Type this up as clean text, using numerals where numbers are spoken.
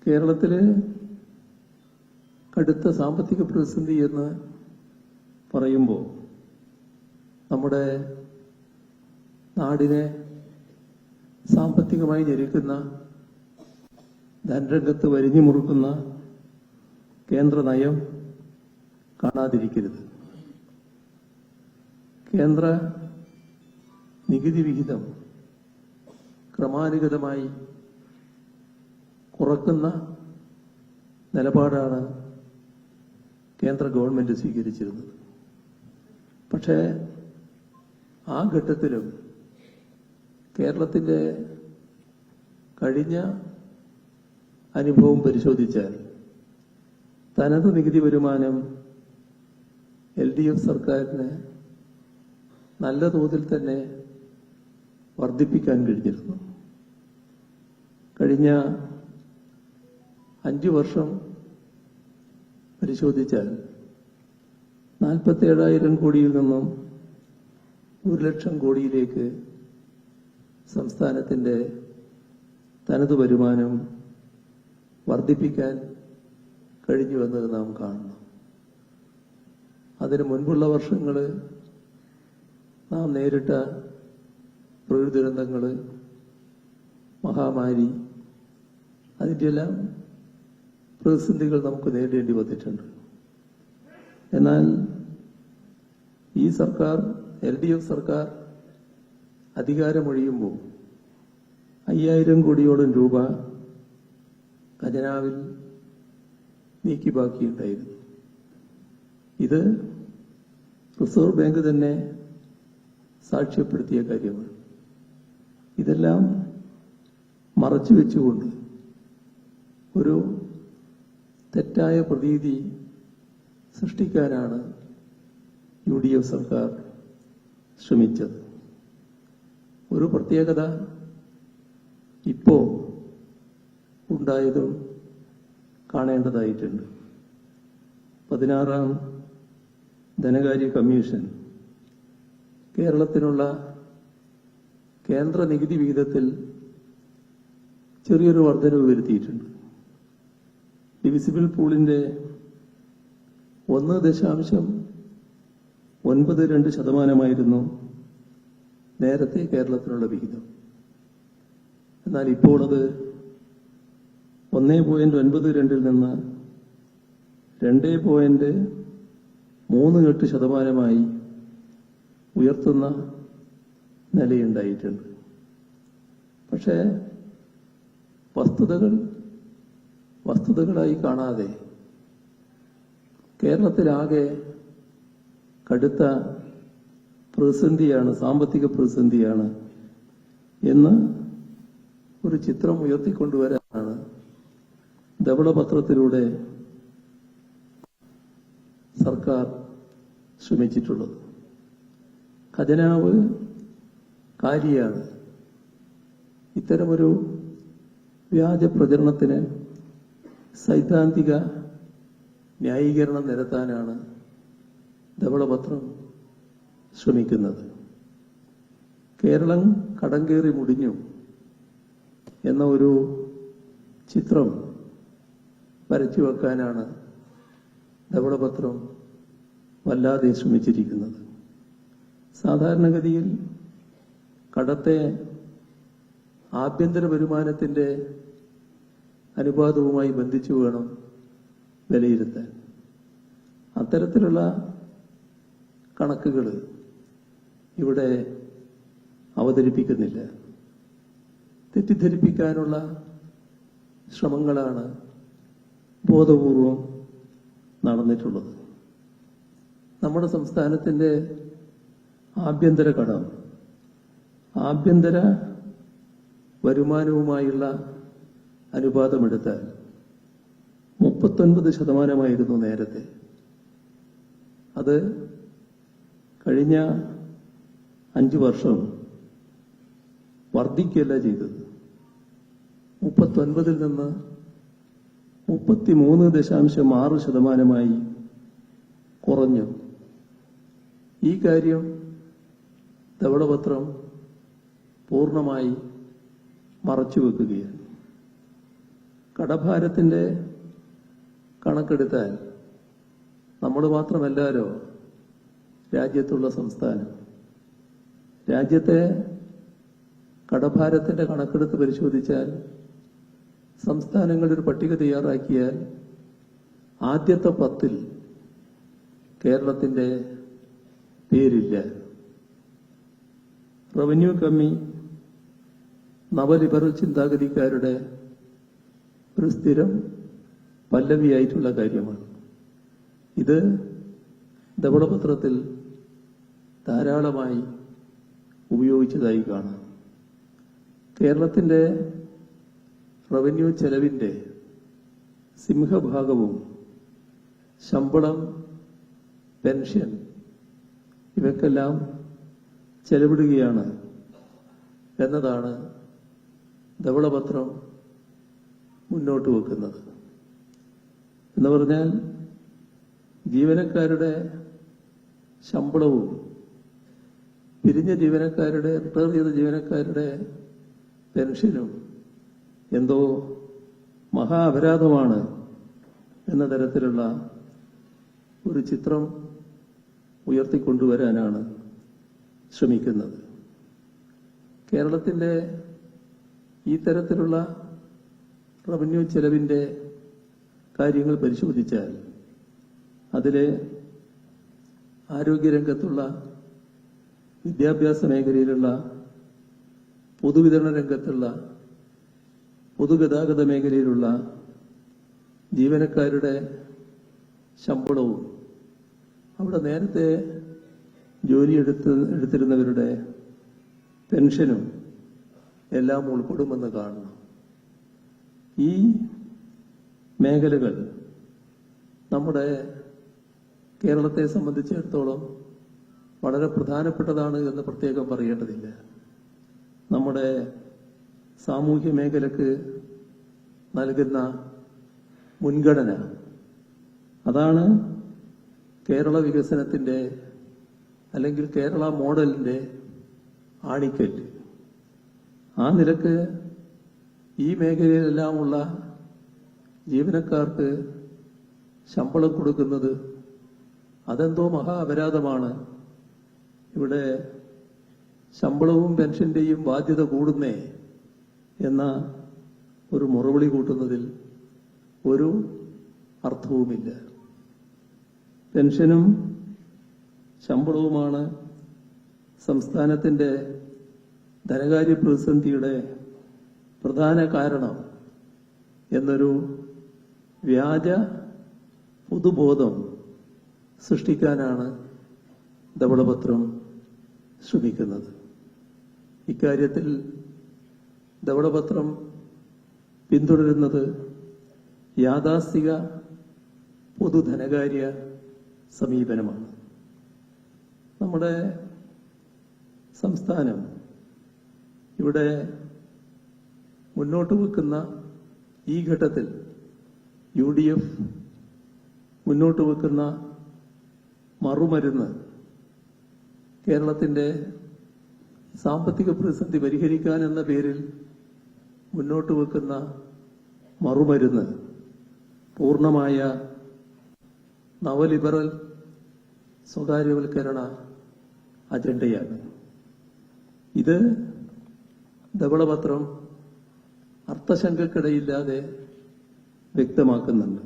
കേരളത്തിൽ കടുത്ത സാമ്പത്തിക പ്രതിസന്ധി എന്ന് പറയുമ്പോൾ നമ്മുടെ നാടിനെ സാമ്പത്തികമായി ഞെരുക്കുന്ന, ധനരംഗത്ത് വരിഞ്ഞു മുറുക്കുന്ന കേന്ദ്ര നയം കാണാതിരിക്കരുത്. കേന്ദ്ര നികുതി വിഹിതം ക്രമാനുഗതമായി കുറക്കുന്ന നിലപാടാണ് കേന്ദ്ര ഗവൺമെന്റ് സ്വീകരിച്ചിരുന്നത്. പക്ഷേ ആ ഘട്ടത്തിലും കേരളത്തിന്റെ കഴിഞ്ഞ അനുഭവം പരിശോധിച്ചാൽ തനത് നികുതി വരുമാനം LDF സർക്കാരിന് നല്ല തോതിൽ തന്നെ വർദ്ധിപ്പിക്കാൻ കഴിഞ്ഞിരുന്നു. കഴിഞ്ഞ 5 വർഷം പരിശോധിച്ചാൽ 47,000 കോടിയിൽ നിന്നും 1,00,000 കോടിയിലേക്ക് സംസ്ഥാനത്തിന്റെ തനത് വരുമാനം വർദ്ധിപ്പിക്കാൻ കഴിഞ്ഞുവെന്നത് നാം കാണുന്നു. അതിനു മുൻപുള്ള വർഷങ്ങൾ നാം നേരിട്ട പ്രകൃതി ദുരന്തങ്ങൾ, മഹാമാരി, അതിൻ്റെയെല്ലാം പ്രതിസന്ധികൾ നമുക്ക് നേരിടേണ്ടി വന്നിട്ടുണ്ട്. എന്നാൽ ഈ സർക്കാർ, LDF സർക്കാർ അധികാരമൊഴിയുമ്പോൾ 5,000 കോടിയോളം രൂപ ഖജനാവിൽ നീക്കി ബാക്കിയുണ്ടായിരുന്നു. ഇത് റിസർവ് ബാങ്ക് തന്നെ സാക്ഷ്യപ്പെടുത്തിയ കാര്യമാണ്. ഇതെല്ലാം മറച്ചുവെച്ചുകൊണ്ട് ഒരു തെറ്റായ പ്രതീതി സൃഷ്ടിക്കാനാണ് UDF സർക്കാർ ശ്രമിച്ചത്. ഒരു പ്രത്യേകത ഇപ്പോ ഉണ്ടായതും കാണേണ്ടതായിട്ടുണ്ട്. 16ാം ധനകാര്യ കമ്മീഷൻ കേരളത്തിനുള്ള കേന്ദ്ര നികുതി വിഹിതത്തിൽ ചെറിയൊരു വർധനവ് വരുത്തിയിട്ടുണ്ട്. ഡിവിസിബിൾ പൂളിന്റെ 1.92% നേരത്തെ കേരളത്തിനുള്ള വിഹിതം. എന്നാൽ ഇപ്പോൾ അത് 1.92 നിന്ന് 2.38% ഉയർത്തുന്ന നിലയുണ്ടായിട്ടുണ്ട്. പക്ഷേ വസ്തുതകളായി കാണാതെ കേരളത്തിലാകെ കടുത്ത പ്രതിസന്ധിയാണ്, സാമ്പത്തിക പ്രതിസന്ധിയാണ് എന്ന് ഒരു ചിത്രം ഉയർത്തിക്കൊണ്ടുവരാനാണ് ധവളപത്രത്തിലൂടെ സർക്കാർ ശ്രമിച്ചിട്ടുള്ളത്. ഖജനാവ് കാലിയാണ്. ഇത്തരമൊരു വ്യാജ പ്രചരണത്തിന് സൈദ്ധാന്തിക ന്യായീകരണം നിരത്താനാണ് ധവളപത്രം ശ്രമിക്കുന്നത്. കേരളം കടം കയറി മുടിഞ്ഞു എന്ന ഒരു ചിത്രം വരച്ചുവെക്കാനാണ് ധവളപത്രം വല്ലാതെ ശ്രമിച്ചിരിക്കുന്നത്. സാധാരണഗതിയിൽ കടത്തെ ആഭ്യന്തര വരുമാനത്തിന്റെ അനുപാതവുമായി ബന്ധിച്ചു വേണം വിലയിരുത്താൻ. അത്തരത്തിലുള്ള കണക്കുകൾ ഇവിടെ അവതരിപ്പിക്കുന്നില്ല. തെറ്റിദ്ധരിപ്പിക്കാനുള്ള ശ്രമങ്ങളാണ് ബോധപൂർവം നടന്നിട്ടുള്ളത്. നമ്മുടെ സംസ്ഥാനത്തിന്റെ ആഭ്യന്തര കടം ആഭ്യന്തര വരുമാനവുമായുള്ള അനുപാതമെടുത്താൽ 39% നേരത്തെ. അത് കഴിഞ്ഞ 5 വർഷം വർദ്ധിക്കുകയല്ല ചെയ്തത്. 39 നിന്ന് 33.6% കുറഞ്ഞു. ഈ കാര്യം ധവളപത്രം പൂർണ്ണമായി മറച്ചുവെക്കുകയാണ്. കടഭാരത്തിന്റെ കണക്കെടുത്താൽ നമ്മൾ മാത്രമല്ലല്ലോ രാജ്യത്തുള്ള സംസ്ഥാനം. രാജ്യത്തെ കടഭാരത്തിന്റെ കണക്കെടുത്ത് പരിശോധിച്ചാൽ സംസ്ഥാനങ്ങളൊരു പട്ടിക തയ്യാറാക്കിയാൽ ആദ്യത്തെ 10ൽ കേരളത്തിന്റെ പേരില്ല. റവന്യൂ കമ്മി നവലിബറൽ ചിന്താഗതിക്കാരുടെ ഒരു സ്ഥിരം പല്ലവിയായിട്ടുള്ള കാര്യമാണ്. ഇത് ധവളപത്രത്തിൽ ധാരാളമായി ഉപയോഗിച്ചതായി കാണാം. കേരളത്തിന്റെ റവന്യൂ ചെലവിന്റെ സിംഹഭാഗവും ശമ്പളം, പെൻഷൻ ഇവയ്ക്കെല്ലാം ചെലവിടുകയാണ് എന്നതാണ് ധവളപത്രം മുന്നോട്ട് വെക്കുന്നത്. എന്ന് പറഞ്ഞാൽ ജീവനക്കാരുടെ ശമ്പളവും പിരിഞ്ഞ ജീവനക്കാരുടെ, റിട്ടയർ ചെയ്ത ജീവനക്കാരുടെ പെൻഷനും എന്തോ മഹാ അപരാധമാണ് എന്ന തരത്തിലുള്ള ഒരു ചിത്രം ഉയർത്തിക്കൊണ്ടുവരാനാണ് ശ്രമിക്കുന്നത്. കേരളത്തിന്റെ ഈ തരത്തിലുള്ള റവന്യൂ ചെലവിന്റെ കാര്യങ്ങൾ പരിശോധിച്ചാൽ അതിലെ ആരോഗ്യരംഗത്തുള്ള, വിദ്യാഭ്യാസ മേഖലയിലുള്ള, പൊതുവിതരണ രംഗത്തുള്ള, പൊതുഗതാഗത മേഖലയിലുള്ള ജീവനക്കാരുടെ ശമ്പളവും അവിടെ നേരത്തെ എടുത്തിരുന്നവരുടെ പെൻഷനും എല്ലാം ഉൾപ്പെടുമെന്ന് കാണണം. ഈ മേഖലകൾ നമ്മുടെ കേരളത്തെ സംബന്ധിച്ചിടത്തോളം വളരെ പ്രധാനപ്പെട്ടതാണ് എന്ന് പ്രത്യേകം പറയേണ്ടതില്ല. നമ്മുടെ സാമൂഹ്യ മേഖലക്ക് നൽകുന്ന മുൻഗണന, അതാണ് കേരള വികസനത്തിന്റെ അല്ലെങ്കിൽ കേരള മോഡലിന്റെ ആണിക്കല്ല്. ആ നിലക്ക് ഈ മേഖലയിലെല്ലാമുള്ള ജീവനക്കാർക്ക് ശമ്പളം കൊടുക്കുന്നത് അതെന്തോ മഹാ അപരാധമാണ്. ഇവിടെ ശമ്പളവും പെൻഷന്റെയും ബാധ്യത കൂടുന്നേ എന്ന ഒരു മുറവിളി കൂട്ടുന്നതിൽ ഒരു അർത്ഥവുമില്ല. പെൻഷനും ശമ്പളവുമാണ് സംസ്ഥാനത്തിന്റെ ധനകാര്യ പ്രതിസന്ധിയുടെ പ്രധാന കാരണം എന്നൊരു വ്യാജ പൊതുബോധം സൃഷ്ടിക്കാനാണ് ധവളപത്രം ശ്രമിക്കുന്നത്. ഇക്കാര്യത്തിൽ ധവളപത്രം പിന്തുടരുന്നത് യാഥാസ്ഥിക പൊതുധനകാര്യ സമീപനമാണ്. നമ്മുടെ സംസ്ഥാനം ഇവിടെ മുന്നോട്ട് വെക്കുന്ന ഈ ഘട്ടത്തിൽ UDF മുന്നോട്ട് വെക്കുന്ന മറുമരുന്ന് കേരളത്തിന്റെ സാമ്പത്തിക പ്രതിസന്ധി പരിഹരിക്കാൻ എന്ന പേരിൽ മുന്നോട്ട് വെക്കുന്ന മറുമരുന്ന് പൂർണ്ണമായ നവലിബറൽ സ്വകാര്യവൽക്കരണ അജണ്ടയാണ്. ഇത് ധവളപത്രം അർത്ഥശങ്കക്കിടയില്ലാതെ വ്യക്തമാക്കുന്നുണ്ട്.